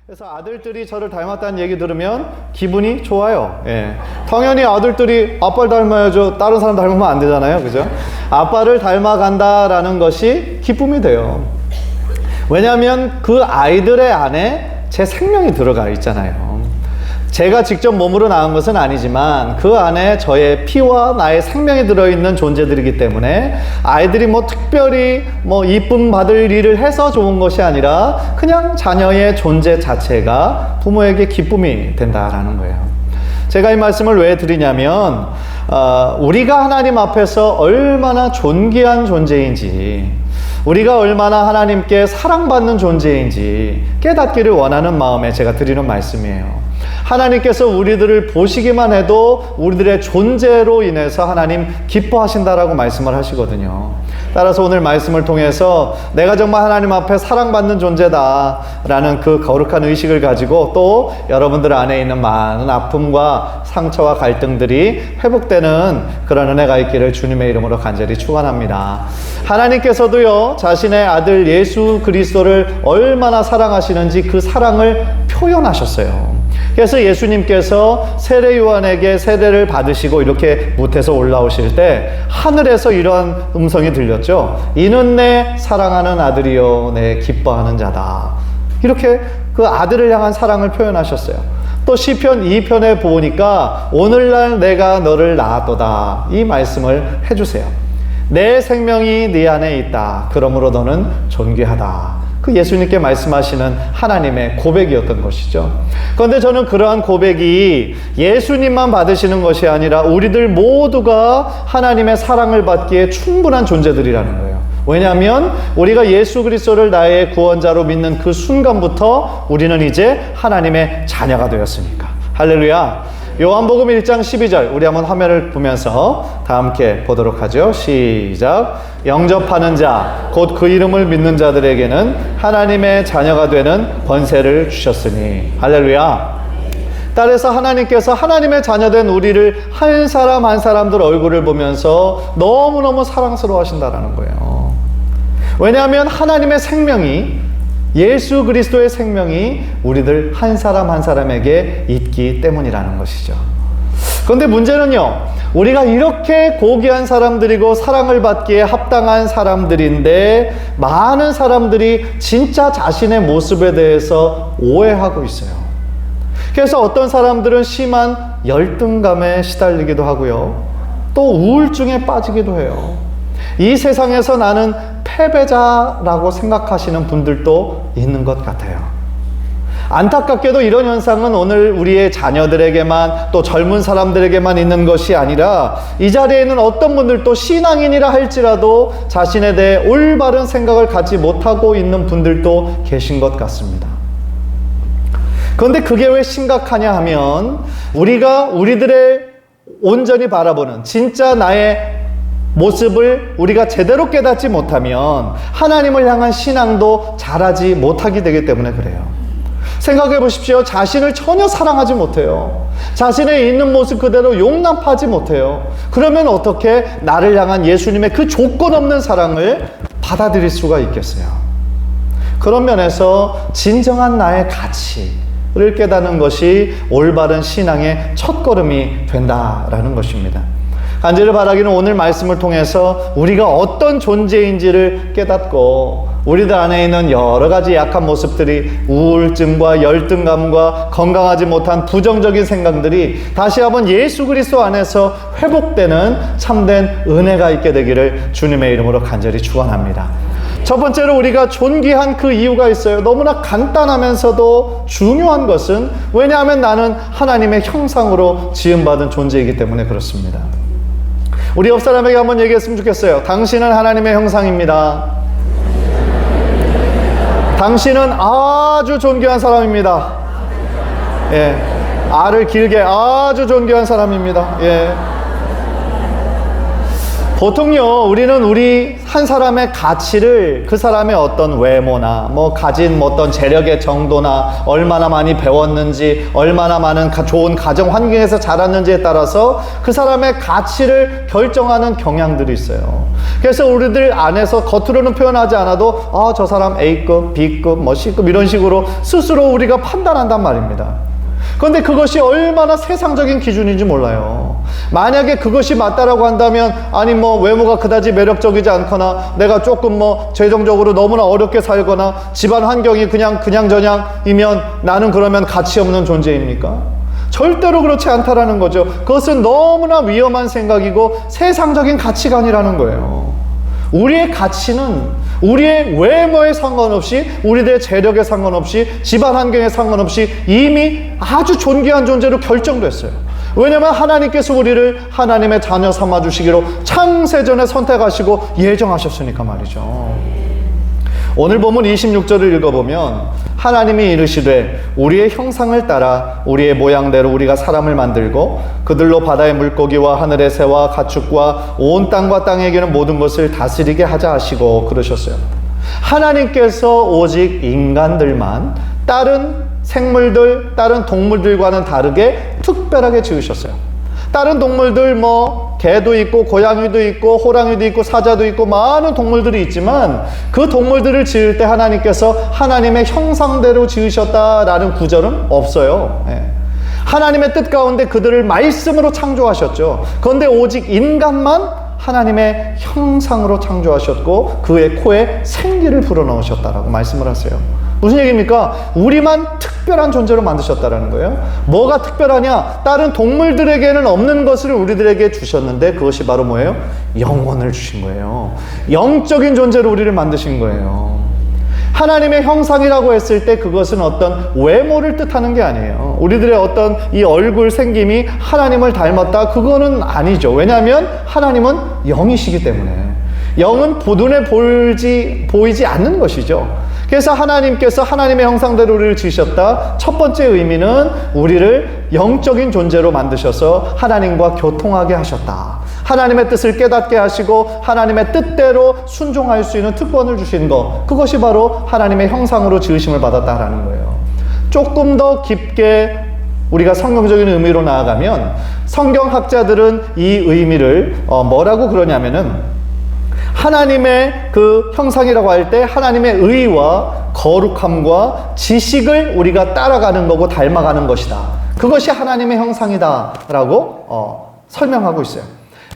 그래서 아들들이 저를 닮았다는 얘기 들으면 기분이 좋아요. 예. 당연히 아들들이 아빠를 닮아야죠. 다른 사람 닮으면 안 되잖아요. 그죠? 아빠를 닮아간다라는 것이 기쁨이 돼요. 왜냐하면 그 아이들의 안에 제 생명이 들어가 있잖아요. 제가 직접 몸으로 낳은 것은 아니지만 그 안에 저의 피와 나의 생명이 들어있는 존재들이기 때문에 아이들이 뭐 특별히 뭐 이쁨 받을 일을 해서 좋은 것이 아니라 그냥 자녀의 존재 자체가 부모에게 기쁨이 된다라는 거예요. 제가 이 말씀을 왜 드리냐면 우리가 하나님 앞에서 얼마나 존귀한 존재인지, 우리가 얼마나 하나님께 사랑받는 존재인지 깨닫기를 원하는 마음에 제가 드리는 말씀이에요. 하나님께서 우리들을 보시기만 해도 우리들의 존재로 인해서 하나님 기뻐하신다라고 말씀을 하시거든요. 따라서 오늘 말씀을 통해서 내가 정말 하나님 앞에 사랑받는 존재다라는 그 거룩한 의식을 가지고 또 여러분들 안에 있는 많은 아픔과 상처와 갈등들이 회복되는 그런 은혜가 있기를 주님의 이름으로 간절히 축원합니다. 하나님께서도요, 자신의 아들 예수 그리스도를 얼마나 사랑하시는지 그 사랑을 표현하셨어요. 그래서 예수님께서 세례 요한에게 세례를 받으시고 이렇게 무태에서 올라오실 때 하늘에서 이러한 음성이 들렸죠. 이는 내 사랑하는 아들이요 내 기뻐하는 자다. 이렇게 그 아들을 향한 사랑을 표현하셨어요. 또 시편 2편에 보니까 오늘날 내가 너를 낳았도다 이 말씀을 해주세요. 내 생명이 네 안에 있다. 그러므로 너는 존귀하다. 그 예수님께 말씀하시는 하나님의 고백이었던 것이죠. 그런데 저는 그러한 고백이 예수님만 받으시는 것이 아니라 우리들 모두가 하나님의 사랑을 받기에 충분한 존재들이라는 거예요. 왜냐하면 우리가 예수 그리스도를 나의 구원자로 믿는 그 순간부터 우리는 이제 하나님의 자녀가 되었으니까. 할렐루야. 요한복음 1장 12절 우리 한번 화면을 보면서 다 함께 보도록 하죠. 시작. 영접하는 자 곧 그 이름을 믿는 자들에게는 하나님의 자녀가 되는 권세를 주셨으니. 할렐루야. 따라서 하나님께서 하나님의 자녀된 우리를 한 사람 한 사람들 얼굴을 보면서 너무너무 사랑스러워 하신다라는 거예요. 왜냐하면 하나님의 생명이, 예수 그리스도의 생명이 우리들 한 사람 한 사람에게 있기 때문이라는 것이죠. 그런데 문제는요, 우리가 이렇게 고귀한 사람들이고 사랑을 받기에 합당한 사람들인데 많은 사람들이 진짜 자신의 모습에 대해서 오해하고 있어요. 그래서 어떤 사람들은 심한 열등감에 시달리기도 하고요, 또 우울증에 빠지기도 해요. 이 세상에서 나는 패배자라고 생각하시는 분들도 있는 것 같아요. 안타깝게도 이런 현상은 오늘 우리의 자녀들에게만 또 젊은 사람들에게만 있는 것이 아니라 이 자리에 있는 어떤 분들도 신앙인이라 할지라도 자신에 대해 올바른 생각을 갖지 못하고 있는 분들도 계신 것 같습니다. 그런데 그게 왜 심각하냐 하면 우리가 우리들의 온전히 바라보는 진짜 나의 모습을 우리가 제대로 깨닫지 못하면 하나님을 향한 신앙도 잘하지 못하게 되기 때문에 그래요. 생각해 보십시오. 자신을 전혀 사랑하지 못해요. 자신의 있는 모습 그대로 용납하지 못해요. 그러면 어떻게 나를 향한 예수님의 그 조건 없는 사랑을 받아들일 수가 있겠어요? 그런 면에서 진정한 나의 가치를 깨닫는 것이 올바른 신앙의 첫걸음이 된다라는 것입니다. 간절히 바라기는 오늘 말씀을 통해서 우리가 어떤 존재인지를 깨닫고 우리들 안에 있는 여러 가지 약한 모습들이, 우울증과 열등감과 건강하지 못한 부정적인 생각들이 다시 한번 예수 그리스도 안에서 회복되는 참된 은혜가 있게 되기를 주님의 이름으로 간절히 축원합니다. 첫 번째로 우리가 존귀한 그 이유가 있어요. 너무나 간단하면서도 중요한 것은, 왜냐하면 나는 하나님의 형상으로 지음받은 존재이기 때문에 그렇습니다. 우리 옆 사람에게 한번 얘기했으면 좋겠어요. 당신은 하나님의 형상입니다. 당신은 아주 존귀한 사람입니다. 예, 알을 길게 아주 존귀한 사람입니다. 예. 보통요, 우리는 우리 한 사람의 가치를 그 사람의 어떤 외모나 뭐 가진 뭐 어떤 재력의 정도나 얼마나 많이 배웠는지, 얼마나 많은 좋은 가정 환경에서 자랐는지에 따라서 그 사람의 가치를 결정하는 경향들이 있어요. 그래서 우리들 안에서 겉으로는 표현하지 않아도 저 사람 A급, B급, 뭐 C급 이런 식으로 스스로 우리가 판단한단 말입니다. 그런데 그것이 얼마나 세상적인 기준인지 몰라요. 만약에 그것이 맞다라고 한다면, 아니 뭐 외모가 그다지 매력적이지 않거나 내가 조금 뭐 재정적으로 너무나 어렵게 살거나 집안 환경이 그냥저냥이면 나는 그러면 가치 없는 존재입니까? 절대로 그렇지 않다라는 거죠. 그것은 너무나 위험한 생각이고 세상적인 가치관이라는 거예요. 우리의 가치는 우리의 외모에 상관없이, 우리들의 재력에 상관없이, 집안 환경에 상관없이 이미 아주 존귀한 존재로 결정됐어요. 왜냐하면 하나님께서 우리를 하나님의 자녀 삼아주시기로 창세전에 선택하시고 예정하셨으니까 말이죠. 오늘 본문 26절을 읽어보면 하나님이 이르시되 우리의 형상을 따라 우리의 모양대로 우리가 사람을 만들고 그들로 바다의 물고기와 하늘의 새와 가축과 온 땅과 땅에 기는 모든 것을 다스리게 하자 하시고 그러셨어요. 하나님께서 오직 인간들만 다른 생물들, 다른 동물들과는 다르게 특별하게 지으셨어요. 다른 동물들 뭐 개도 있고 고양이도 있고 호랑이도 있고 사자도 있고 많은 동물들이 있지만 그 동물들을 지을 때 하나님께서 하나님의 형상대로 지으셨다라는 구절은 없어요. 하나님의 뜻 가운데 그들을 말씀으로 창조하셨죠. 그런데 오직 인간만 하나님의 형상으로 창조하셨고 그의 코에 생기를 불어넣으셨다라고 말씀을 하세요. 무슨 얘기입니까? 우리만 특별한 존재로 만드셨다라는 거예요. 뭐가 특별하냐? 다른 동물들에게는 없는 것을 우리들에게 주셨는데 그것이 바로 뭐예요? 영혼을 주신 거예요. 영적인 존재로 우리를 만드신 거예요. 하나님의 형상이라고 했을 때 그것은 어떤 외모를 뜻하는 게 아니에요. 우리들의 어떤 이 얼굴 생김이 하나님을 닮았다, 그거는 아니죠. 왜냐하면 하나님은 영이시기 때문에. 영은 눈에 보이지 않는 것이죠. 그래서 하나님께서 하나님의 형상대로 우리를 지으셨다. 첫 번째 의미는 우리를 영적인 존재로 만드셔서 하나님과 교통하게 하셨다. 하나님의 뜻을 깨닫게 하시고 하나님의 뜻대로 순종할 수 있는 특권을 주신 것, 그것이 바로 하나님의 형상으로 지으심을 받았다라는 거예요. 조금 더 깊게 우리가 성경적인 의미로 나아가면 성경학자들은 이 의미를 뭐라고 그러냐면은 하나님의 그 형상이라고 할 때 하나님의 의와 거룩함과 지식을 우리가 따라가는 거고 닮아가는 것이다. 그것이 하나님의 형상이다 라고 설명하고 있어요.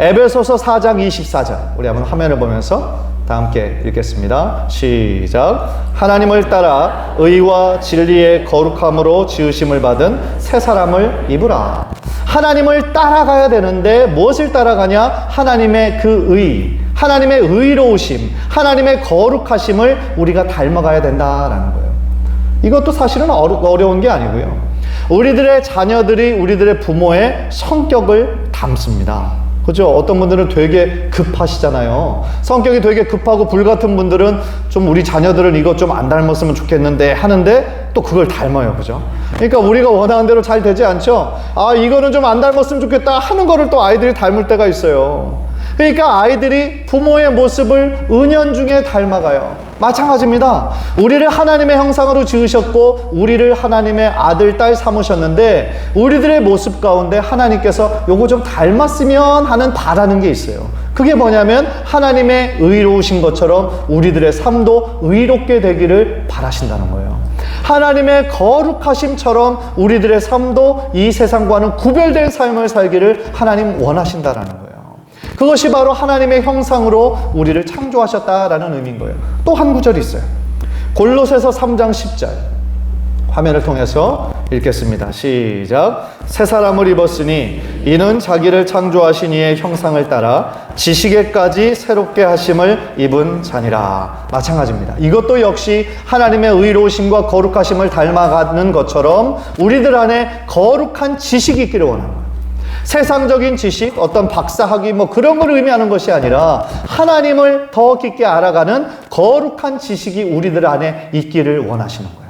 에베소서 4장 24절 우리 한번 화면을 보면서 다 함께 읽겠습니다. 시작. 하나님을 따라 의와 진리의 거룩함으로 지으심을 받은 새 사람을 입으라. 하나님을 따라가야 되는데 무엇을 따라가냐? 하나님의 그 의, 하나님의 의로우심, 하나님의 거룩하심을 우리가 닮아가야 된다라는 거예요. 이것도 사실은 어려운 게 아니고요. 우리들의 자녀들이 우리들의 부모의 성격을 담습니다. 그죠? 어떤 분들은 되게 급하시잖아요. 성격이 되게 급하고 불같은 분들은 좀 우리 자녀들은 이것 좀 안 닮았으면 좋겠는데 하는데 또 그걸 닮아요. 그죠? 그러니까 우리가 원하는 대로 잘 되지 않죠? 이거는 좀 안 닮았으면 좋겠다 하는 거를 또 아이들이 닮을 때가 있어요. 그러니까 아이들이 부모의 모습을 은연중에 닮아가요. 마찬가지입니다. 우리를 하나님의 형상으로 지으셨고 우리를 하나님의 아들, 딸 삼으셨는데 우리들의 모습 가운데 하나님께서 요거 좀 닮았으면 하는 바라는 게 있어요. 그게 뭐냐면 하나님의 의로우신 것처럼 우리들의 삶도 의롭게 되기를 바라신다는 거예요. 하나님의 거룩하심처럼 우리들의 삶도 이 세상과는 구별된 삶을 살기를 하나님 원하신다라는 거예요. 그것이 바로 하나님의 형상으로 우리를 창조하셨다라는 의미인 거예요. 또 한 구절이 있어요. 골로새서 3장 10절 화면을 통해서 읽겠습니다. 시작. 새 사람을 입었으니 이는 자기를 창조하신 이의 형상을 따라 지식에까지 새롭게 하심을 입은 자니라. 마찬가지입니다. 이것도 역시 하나님의 의로우심과 거룩하심을 닮아가는 것처럼 우리들 안에 거룩한 지식이 있기를 원하는 거예요. 세상적인 지식, 어떤 박사학위 뭐 그런 걸 의미하는 것이 아니라 하나님을 더 깊게 알아가는 거룩한 지식이 우리들 안에 있기를 원하시는 거예요.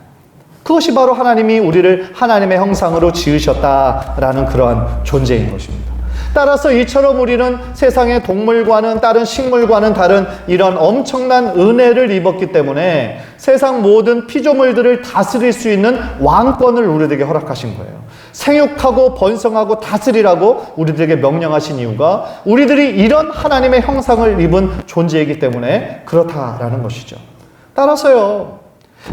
그것이 바로 하나님이 우리를 하나님의 형상으로 지으셨다라는 그러한 존재인 것입니다. 따라서 이처럼 우리는 세상의 동물과는 다른 식물과는 다른 이런 엄청난 은혜를 입었기 때문에 세상 모든 피조물들을 다스릴 수 있는 왕권을 우리들에게 허락하신 거예요. 생육하고 번성하고 다스리라고 우리들에게 명령하신 이유가 우리들이 이런 하나님의 형상을 입은 존재이기 때문에 그렇다라는 것이죠. 따라서요,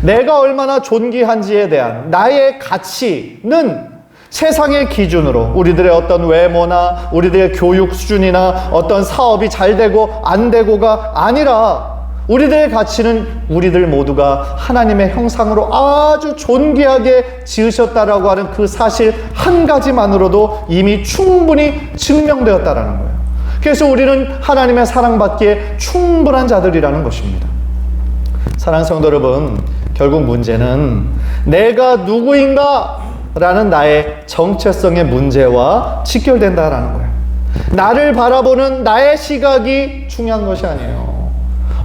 내가 얼마나 존귀한지에 대한 나의 가치는 세상의 기준으로 우리들의 어떤 외모나 우리들의 교육 수준이나 어떤 사업이 잘 되고 안 되고가 아니라 우리들의 가치는 우리들 모두가 하나님의 형상으로 아주 존귀하게 지으셨다라고 하는 그 사실 한 가지만으로도 이미 충분히 증명되었다라는 거예요. 그래서 우리는 하나님의 사랑받기에 충분한 자들이라는 것입니다. 사랑하는 성도 여러분, 결국 문제는 내가 누구인가? 라는 나의 정체성의 문제와 직결된다라는 거예요. 나를 바라보는 나의 시각이 중요한 것이 아니에요.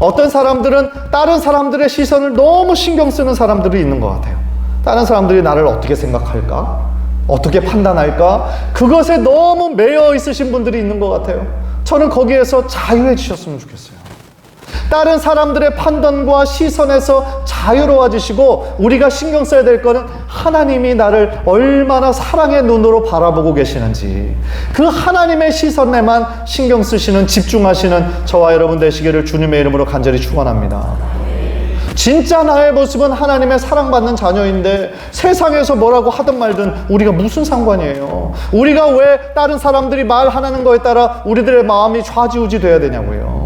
어떤 사람들은 다른 사람들의 시선을 너무 신경 쓰는 사람들이 있는 것 같아요. 다른 사람들이 나를 어떻게 생각할까? 어떻게 판단할까? 그것에 너무 매여 있으신 분들이 있는 것 같아요. 저는 거기에서 자유해지셨으면 좋겠어요. 다른 사람들의 판단과 시선에서 자유로워지시고 우리가 신경 써야 될 거는 하나님이 나를 얼마나 사랑의 눈으로 바라보고 계시는지 그 하나님의 시선에만 신경 쓰시는 집중하시는 저와 여러분 되시기를 주님의 이름으로 간절히 축원합니다. 진짜 나의 모습은 하나님의 사랑받는 자녀인데 세상에서 뭐라고 하든 말든 우리가 무슨 상관이에요? 우리가 왜 다른 사람들이 말하는 거에 따라 우리들의 마음이 좌지우지 돼야 되냐고요.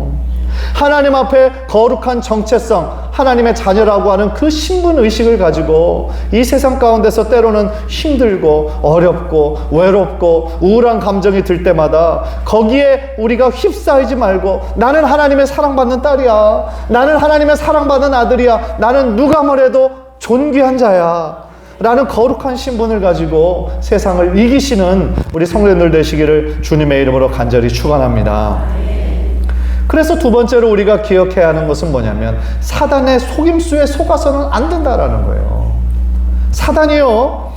하나님 앞에 거룩한 정체성, 하나님의 자녀라고 하는 그 신분의식을 가지고 이 세상 가운데서 때로는 힘들고 어렵고 외롭고 우울한 감정이 들 때마다 거기에 우리가 휩싸이지 말고 나는 하나님의 사랑받는 딸이야, 나는 하나님의 사랑받는 아들이야, 나는 누가 뭐래도 존귀한 자야 라는 거룩한 신분을 가지고 세상을 이기시는 우리 성도님들 되시기를 주님의 이름으로 간절히 축원합니다. 그래서 두 번째로 우리가 기억해야 하는 것은 뭐냐면 사단의 속임수에 속아서는 안 된다라는 거예요. 사단이요,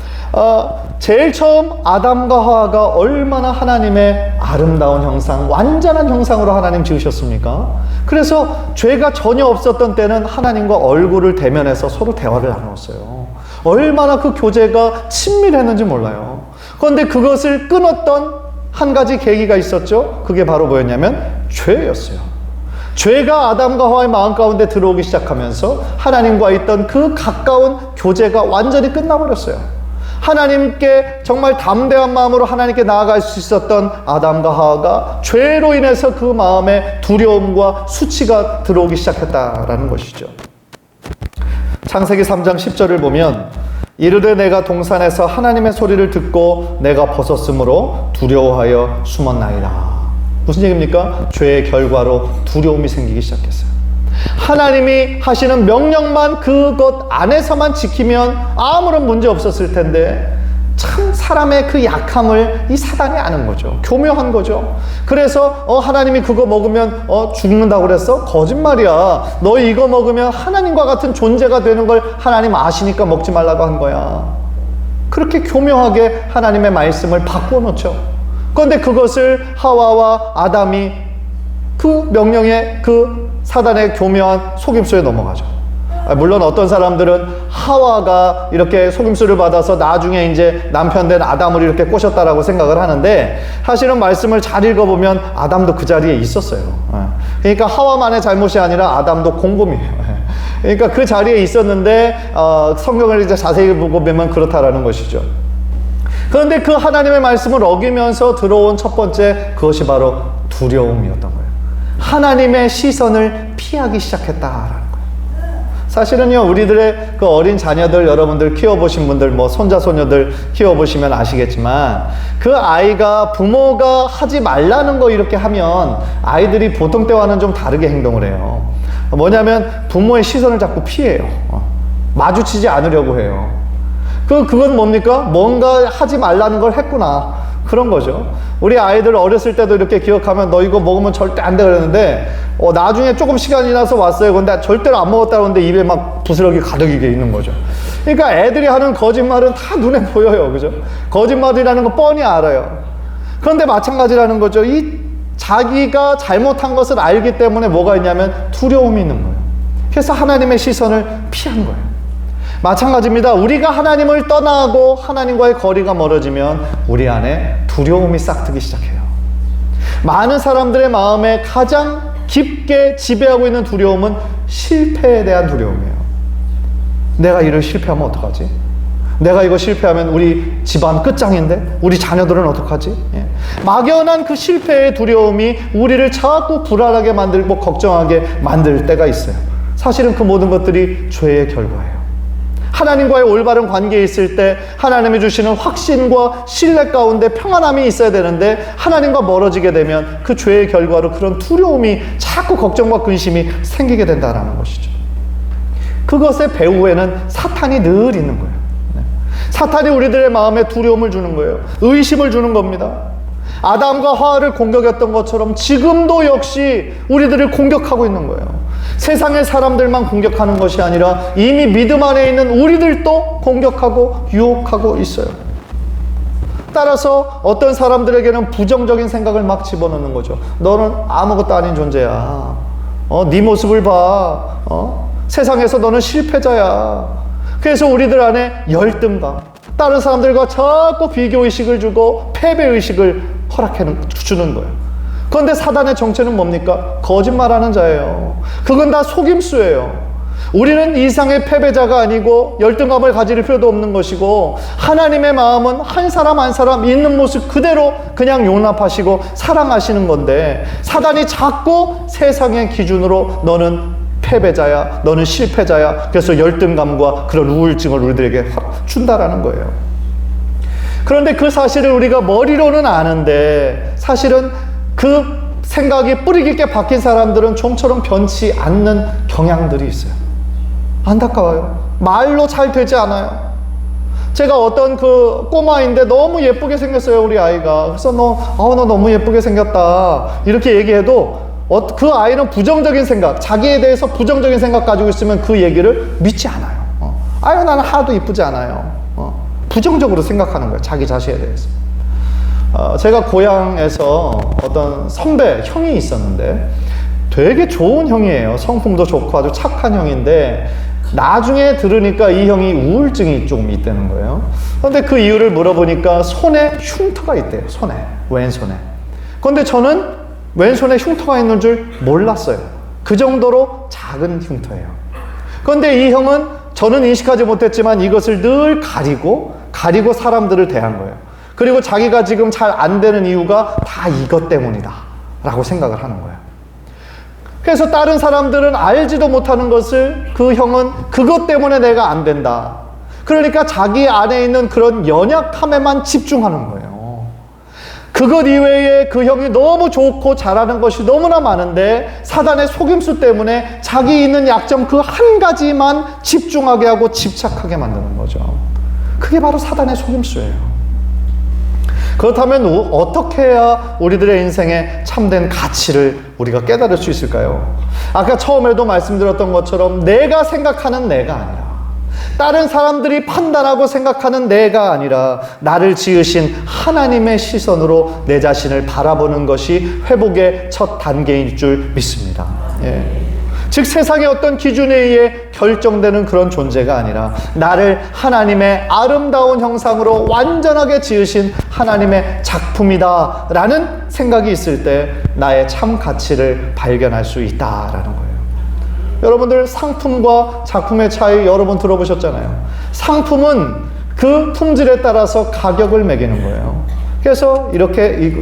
제일 처음 아담과 하와가 얼마나 하나님의 아름다운 형상, 완전한 형상으로 하나님 지으셨습니까? 그래서 죄가 전혀 없었던 때는 하나님과 얼굴을 대면해서 서로 대화를 나눴어요. 얼마나 그 교제가 친밀했는지 몰라요. 그런데 그것을 끊었던 한 가지 계기가 있었죠. 그게 바로 뭐였냐면 죄였어요. 죄가 아담과 하와의 마음 가운데 들어오기 시작하면서 하나님과 있던 그 가까운 교제가 완전히 끝나버렸어요. 하나님께 정말 담대한 마음으로 하나님께 나아갈 수 있었던 아담과 하와가 죄로 인해서 그 마음에 두려움과 수치가 들어오기 시작했다라는 것이죠. 창세기 3장 10절을 보면 이르되 내가 동산에서 하나님의 소리를 듣고 내가 벗었으므로 두려워하여 숨었나이다. 무슨 얘기입니까? 죄의 결과로 두려움이 생기기 시작했어요. 하나님이 하시는 명령만 그것 안에서만 지키면 아무런 문제 없었을 텐데 참 사람의 그 약함을 이 사단이 아는 거죠. 교묘한 거죠. 그래서 하나님이 그거 먹으면 죽는다고 그랬어? 거짓말이야. 너 이거 먹으면 하나님과 같은 존재가 되는 걸 하나님 아시니까 먹지 말라고 한 거야. 그렇게 교묘하게 하나님의 말씀을 바꾸어 놓죠. 그런데 그것을 하와와 아담이 그 명령에 그 사단의 교묘한 속임수에 넘어가죠. 물론 어떤 사람들은 하와가 이렇게 속임수를 받아서 나중에 이제 남편 된 아담을 이렇게 꼬셨다라고 생각을 하는데 사실은 말씀을 잘 읽어보면 아담도 그 자리에 있었어요. 그러니까 하와만의 잘못이 아니라 아담도 곰곰이에요. 그러니까 그 자리에 있었는데 성경을 이제 자세히 보고 보면 그렇다라는 것이죠. 그런데 그 하나님의 말씀을 어기면서 들어온 첫 번째 그것이 바로 두려움이었던 거예요. 하나님의 시선을 피하기 시작했다라는 거예요. 사실은요, 우리들의 그 어린 자녀들, 여러분들 키워보신 분들, 뭐 손자, 손녀들 키워보시면 아시겠지만 그 아이가 부모가 하지 말라는 거 이렇게 하면 아이들이 보통 때와는 좀 다르게 행동을 해요. 뭐냐면 부모의 시선을 자꾸 피해요. 마주치지 않으려고 해요. 그건 뭡니까? 뭔가 하지 말라는 걸 했구나. 그런 거죠. 우리 아이들 어렸을 때도 이렇게 기억하면 너 이거 먹으면 절대 안 돼 그랬는데 나중에 조금 시간이 지나서 왔어요. 근데 절대로 안 먹었다고 하는데 입에 막 부스러기 가득이게 있는 거죠. 그러니까 애들이 하는 거짓말은 다 눈에 보여요. 그죠? 거짓말이라는 거 뻔히 알아요. 그런데 마찬가지라는 거죠. 이 자기가 잘못한 것을 알기 때문에 뭐가 있냐면 두려움이 있는 거예요. 그래서 하나님의 시선을 피한 거예요. 마찬가지입니다. 우리가 하나님을 떠나고 하나님과의 거리가 멀어지면 우리 안에 두려움이 싹트기 시작해요. 많은 사람들의 마음에 가장 깊게 지배하고 있는 두려움은 실패에 대한 두려움이에요. 내가 이를 실패하면 어떡하지? 내가 이거 실패하면 우리 집안 끝장인데? 우리 자녀들은 어떡하지? 예. 막연한 그 실패의 두려움이 우리를 자꾸 불안하게 만들고 걱정하게 만들 때가 있어요. 사실은 그 모든 것들이 죄의 결과예요. 하나님과의 올바른 관계에 있을 때 하나님이 주시는 확신과 신뢰 가운데 평안함이 있어야 되는데 하나님과 멀어지게 되면 그 죄의 결과로 그런 두려움이 자꾸 걱정과 근심이 생기게 된다는 것이죠. 그것의 배후에는 사탄이 늘 있는 거예요. 사탄이 우리들의 마음에 두려움을 주는 거예요. 의심을 주는 겁니다. 아담과 하와를 공격했던 것처럼 지금도 역시 우리들을 공격하고 있는 거예요. 세상의 사람들만 공격하는 것이 아니라 이미 믿음 안에 있는 우리들도 공격하고 유혹하고 있어요. 따라서 어떤 사람들에게는 부정적인 생각을 막 집어넣는 거죠. 너는 아무것도 아닌 존재야. 네 모습을 봐. 세상에서 너는 실패자야. 그래서 우리들 안에 열등감, 다른 사람들과 자꾸 비교의식을 주고 패배의식을 허락해 주는 거예요. 그런데 사단의 정체는 뭡니까? 거짓말하는 자예요. 그건 다 속임수예요. 우리는 이상의 패배자가 아니고 열등감을 가질 필요도 없는 것이고 하나님의 마음은 한 사람 한 사람 있는 모습 그대로 그냥 용납하시고 사랑하시는 건데 사단이 자꾸 세상의 기준으로 너는 패배자야, 너는 실패자야. 그래서 열등감과 그런 우울증을 우리들에게 준다라는 거예요. 그런데 그 사실을 우리가 머리로는 아는데 사실은 그 생각이 뿌리 깊게 박힌 사람들은 좀처럼 변치 않는 경향들이 있어요. 안타까워요. 말로 잘 되지 않아요. 제가 어떤 그 꼬마인데 너무 예쁘게 생겼어요, 우리 아이가. 그래서 너 너무 예쁘게 생겼다. 이렇게 얘기해도 그 아이는 부정적인 생각, 자기에 대해서 부정적인 생각 가지고 있으면 그 얘기를 믿지 않아요. 아유, 나는 하나도 이쁘지 않아요. 부정적으로 생각하는 거예요, 자기 자신에 대해서. 제가 고향에서 어떤 선배, 형이 있었는데 되게 좋은 형이에요. 성품도 좋고 아주 착한 형인데 나중에 들으니까 이 형이 우울증이 좀 있다는 거예요. 그런데 그 이유를 물어보니까 손에 흉터가 있대요. 손에, 왼손에. 그런데 저는 왼손에 흉터가 있는 줄 몰랐어요. 그 정도로 작은 흉터예요. 그런데 이 형은 저는 인식하지 못했지만 이것을 늘 가리고 사람들을 대한 거예요. 그리고 자기가 지금 잘 안 되는 이유가 다 이것 때문이다 라고 생각을 하는 거예요. 그래서 다른 사람들은 알지도 못하는 것을 그 형은 그것 때문에 내가 안 된다. 그러니까 자기 안에 있는 그런 연약함에만 집중하는 거예요. 그것 이외에 그 형이 너무 좋고 잘하는 것이 너무나 많은데 사단의 속임수 때문에 자기 있는 약점 그 한 가지만 집중하게 하고 집착하게 만드는 거죠. 그게 바로 사단의 속임수예요. 그렇다면 어떻게 해야 우리들의 인생에 참된 가치를 우리가 깨달을 수 있을까요? 아까 처음에도 말씀드렸던 것처럼 내가 생각하는 내가 아니라 다른 사람들이 판단하고 생각하는 내가 아니라 나를 지으신 하나님의 시선으로 내 자신을 바라보는 것이 회복의 첫 단계일 줄 믿습니다. 예. 즉 세상의 어떤 기준에 의해 결정되는 그런 존재가 아니라 나를 하나님의 아름다운 형상으로 완전하게 지으신 하나님의 작품이다 라는 생각이 있을 때 나의 참 가치를 발견할 수 있다라는 거예요. 여러분들 상품과 작품의 차이 여러 번 들어보셨잖아요. 상품은 그 품질에 따라서 가격을 매기는 거예요. 그래서 이렇게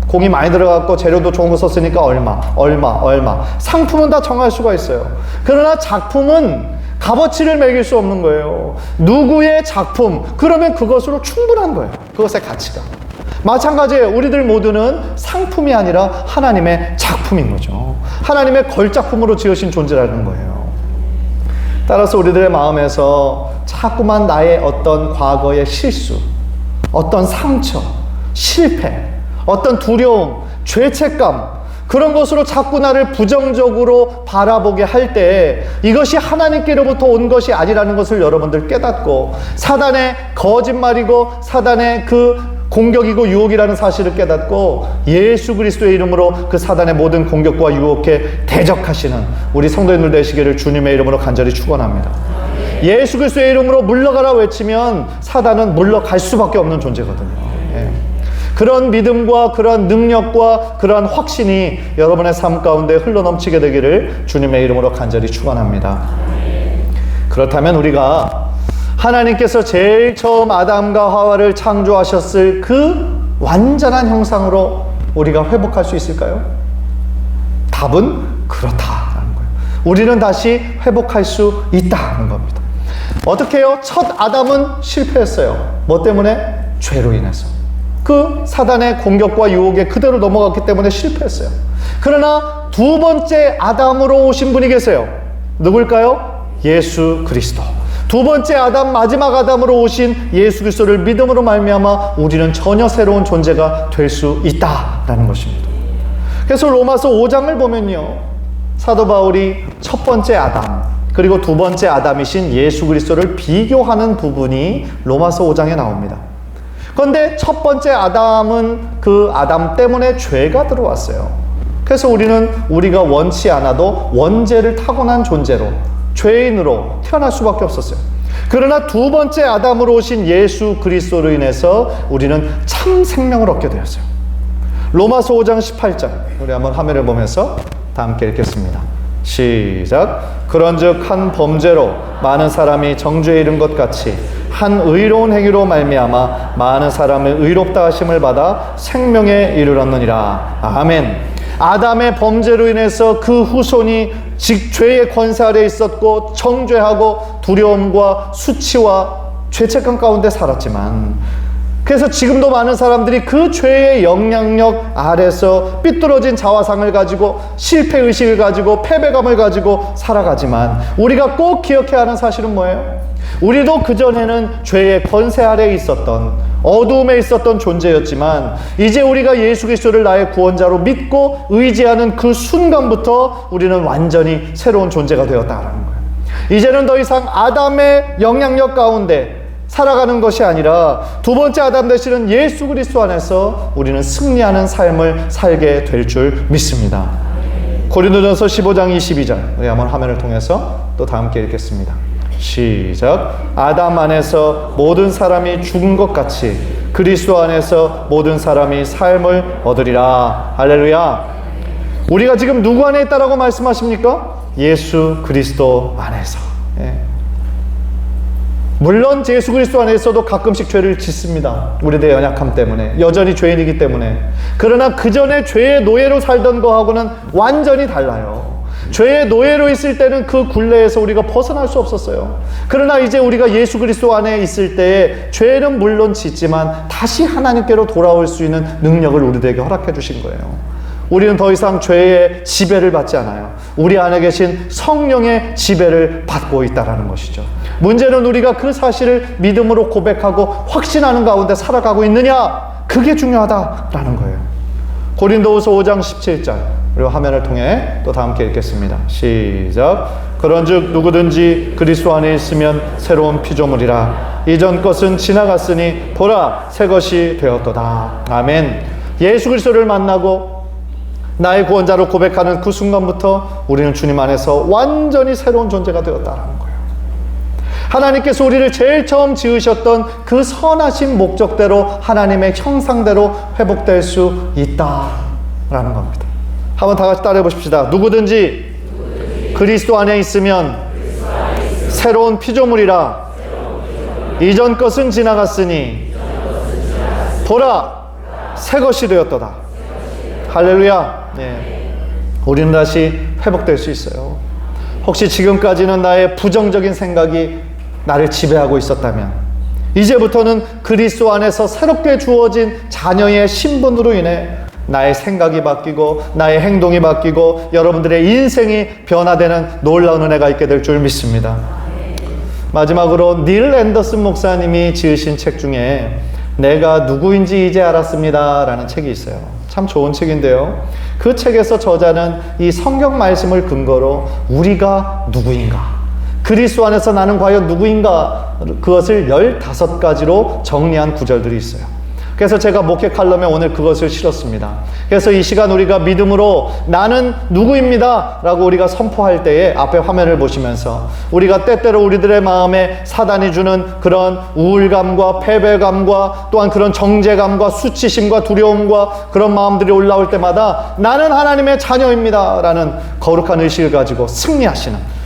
공이 많이 들어갔고 재료도 좋은 거 썼으니까 얼마. 상품은 다 정할 수가 있어요. 그러나 작품은 값어치를 매길 수 없는 거예요. 누구의 작품, 그러면 그것으로 충분한 거예요. 그것의 가치가. 마찬가지예요. 우리들 모두는 상품이 아니라 하나님의 작품인 거죠. 하나님의 걸작품으로 지으신 존재라는 거예요. 따라서 우리들의 마음에서 자꾸만 나의 어떤 과거의 실수, 어떤 상처, 실패, 어떤 두려움, 죄책감, 그런 것으로 자꾸 나를 부정적으로 바라보게 할 때 이것이 하나님께로부터 온 것이 아니라는 것을 여러분들 깨닫고 사단의 거짓말이고 사단의 그 공격이고 유혹이라는 사실을 깨닫고 예수 그리스도의 이름으로 그 사단의 모든 공격과 유혹에 대적하시는 우리 성도님들 되시기를 주님의 이름으로 간절히 축원합니다. 예수 그리스도의 이름으로 물러가라 외치면 사단은 물러갈 수밖에 없는 존재거든요. 예. 그런 믿음과 그런 능력과 그런 확신이 여러분의 삶 가운데 흘러넘치게 되기를 주님의 이름으로 간절히 축원합니다. 그렇다면 우리가 하나님께서 제일 처음 아담과 하와를 창조하셨을 그 완전한 형상으로 우리가 회복할 수 있을까요? 답은 그렇다라는 거예요. 우리는 다시 회복할 수 있다는 겁니다. 어떻게 해요? 첫 아담은 실패했어요. 뭐 때문에? 죄로 인해서. 그 사단의 공격과 유혹에 그대로 넘어갔기 때문에 실패했어요. 그러나 두 번째 아담으로 오신 분이 계세요. 누굴까요? 예수 그리스도. 두 번째 아담, 마지막 아담으로 오신 예수 그리스도를 믿음으로 말미암아 우리는 전혀 새로운 존재가 될 수 있다라는 것입니다. 그래서 로마서 5장을 보면요, 사도 바울이 첫 번째 아담 그리고 두 번째 아담이신 예수 그리스도를 비교하는 부분이 로마서 5장에 나옵니다. 그런데 첫 번째 아담은 그 아담 때문에 죄가 들어왔어요. 그래서 우리가 원치 않아도 원죄를 타고난 존재로, 죄인으로 태어날 수밖에 없었어요. 그러나 두 번째 아담으로 오신 예수 그리스도로 인해서 우리는 참 생명을 얻게 되었어요. 로마서 5장 18절 우리 한번 화면을 보면서 다 함께 읽겠습니다. 시작. 그런즉 한 범죄로 많은 사람이 정죄에 이른 것 같이 한 의로운 행위로 말미암아 많은 사람의 의롭다 하심을 받아 생명에 이르렀느니라. 아멘. 아담의 범죄로 인해서 그 후손이 죄의 권세 아래 있었고 정죄하고 두려움과 수치와 죄책감 가운데 살았지만, 그래서 지금도 많은 사람들이 그 죄의 영향력 아래서 삐뚤어진 자화상을 가지고 실패의식을 가지고 패배감을 가지고 살아가지만, 우리가 꼭 기억해야 하는 사실은 뭐예요? 우리도 그전에는 죄의 권세 아래에 있었던, 어두움에 있었던 존재였지만 이제 우리가 예수 그리스도를 나의 구원자로 믿고 의지하는 그 순간부터 우리는 완전히 새로운 존재가 되었다라는 거예요. 이제는 더 이상 아담의 영향력 가운데 살아가는 것이 아니라 두 번째 아담 되시는 예수 그리스도 안에서 우리는 승리하는 삶을 살게 될 줄 믿습니다. 고린도전서 15장 22절 우리 한번 화면을 통해서 또 다 함께 읽겠습니다. 시작. 아담 안에서 모든 사람이 죽은 것 같이 그리스도 안에서 모든 사람이 삶을 얻으리라. 할렐루야. 우리가 지금 누구 안에 있다라고 말씀하십니까? 예수 그리스도 안에서. 예. 물론 예수 그리스도 안에서도 가끔씩 죄를 짓습니다. 우리들의 연약함 때문에, 여전히 죄인이기 때문에. 그러나 그 전에 죄의 노예로 살던 거하고는 완전히 달라요. 죄의 노예로 있을 때는 그 굴레에서 우리가 벗어날 수 없었어요. 그러나 이제 우리가 예수 그리스도 안에 있을 때에 죄는 물론 짓지만 다시 하나님께로 돌아올 수 있는 능력을 우리들에게 허락해 주신 거예요. 우리는 더 이상 죄의 지배를 받지 않아요. 우리 안에 계신 성령의 지배를 받고 있다는 것이죠. 문제는 우리가 그 사실을 믿음으로 고백하고 확신하는 가운데 살아가고 있느냐, 그게 중요하다라는 거예요. 고린도후서 5장 17절 그리고 화면을 통해 또 다 함께 읽겠습니다. 시작. 그런즉 누구든지 그리스도 안에 있으면 새로운 피조물이라. 이전 것은 지나갔으니 보라 새 것이 되었도다. 아멘. 예수 그리스도를 만나고 나의 구원자로 고백하는 그 순간부터 우리는 주님 안에서 완전히 새로운 존재가 되었다는 거예요. 하나님께서 우리를 제일 처음 지으셨던 그 선하신 목적대로, 하나님의 형상대로 회복될 수 있다라는 겁니다. 한번 다 같이 따라해 보십시다. 누구든지 그리스도 안에 있으면 새로운 피조물이라. 이전 것은 지나갔으니 보라 새 것이 되었도다. 할렐루야. 네. 우리는 다시 회복될 수 있어요. 혹시 지금까지는 나의 부정적인 생각이 나를 지배하고 있었다면 이제부터는 그리스도 안에서 새롭게 주어진 자녀의 신분으로 인해 나의 생각이 바뀌고 나의 행동이 바뀌고 여러분들의 인생이 변화되는 놀라운 은혜가 있게 될 줄 믿습니다. 마지막으로 닐 앤더슨 목사님이 지으신 책 중에 내가 누구인지 이제 알았습니다 라는 책이 있어요. 참 좋은 책인데요, 그 책에서 저자는 이 성경 말씀을 근거로 우리가 누구인가, 그리스도 안에서 나는 과연 누구인가, 그것을 15가지로 정리한 구절들이 있어요. 그래서 제가 목회 칼럼에 오늘 그것을 실었습니다. 그래서 이 시간 우리가 믿음으로 나는 누구입니다 라고 우리가 선포할 때에 앞에 화면을 보시면서 우리가 때때로 우리들의 마음에 사단이 주는 그런 우울감과 패배감과 또한 그런 정죄감과 수치심과 두려움과 그런 마음들이 올라올 때마다 나는 하나님의 자녀입니다 라는 거룩한 의식을 가지고 승리하시는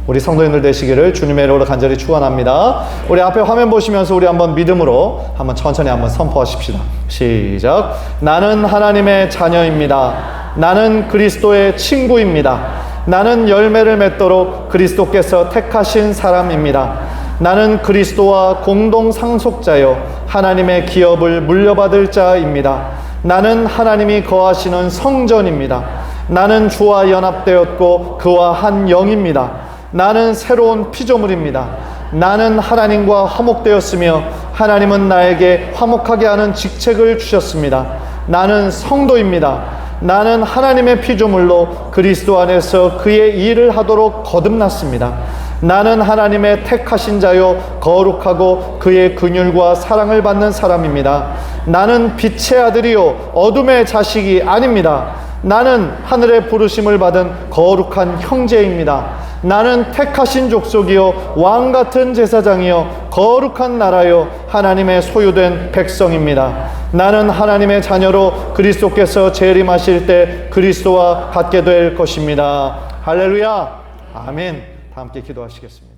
우리 성도님들 되시기를 주님의 이름으로 간절히 축원합니다. 우리 앞에 화면 보시면서 우리 한번 믿음으로 한번 천천히 한번 선포하십시다. 시작. 나는 하나님의 자녀입니다. 나는 그리스도의 친구입니다. 나는 열매를 맺도록 그리스도께서 택하신 사람입니다. 나는 그리스도와 공동 상속자요 하나님의 기업을 물려받을 자입니다. 나는 하나님이 거하시는 성전입니다. 나는 주와 연합되었고 그와 한 영입니다. 나는 새로운 피조물입니다. 나는 하나님과 화목되었으며 하나님은 나에게 화목하게 하는 직책을 주셨습니다. 나는 성도입니다. 나는 하나님의 피조물로 그리스도 안에서 그의 일을 하도록 거듭났습니다. 나는 하나님의 택하신 자요 거룩하고 그의 긍휼과 사랑을 받는 사람입니다. 나는 빛의 아들이요 어둠의 자식이 아닙니다. 나는 하늘의 부르심을 받은 거룩한 형제입니다. 나는 택하신 족속이요 왕같은 제사장이요 거룩한 나라요 하나님의 소유된 백성입니다. 나는 하나님의 자녀로 그리스도께서 재림하실 때 그리스도와 같게 될 것입니다. 할렐루야. 아멘. 다 함께 기도하시겠습니다.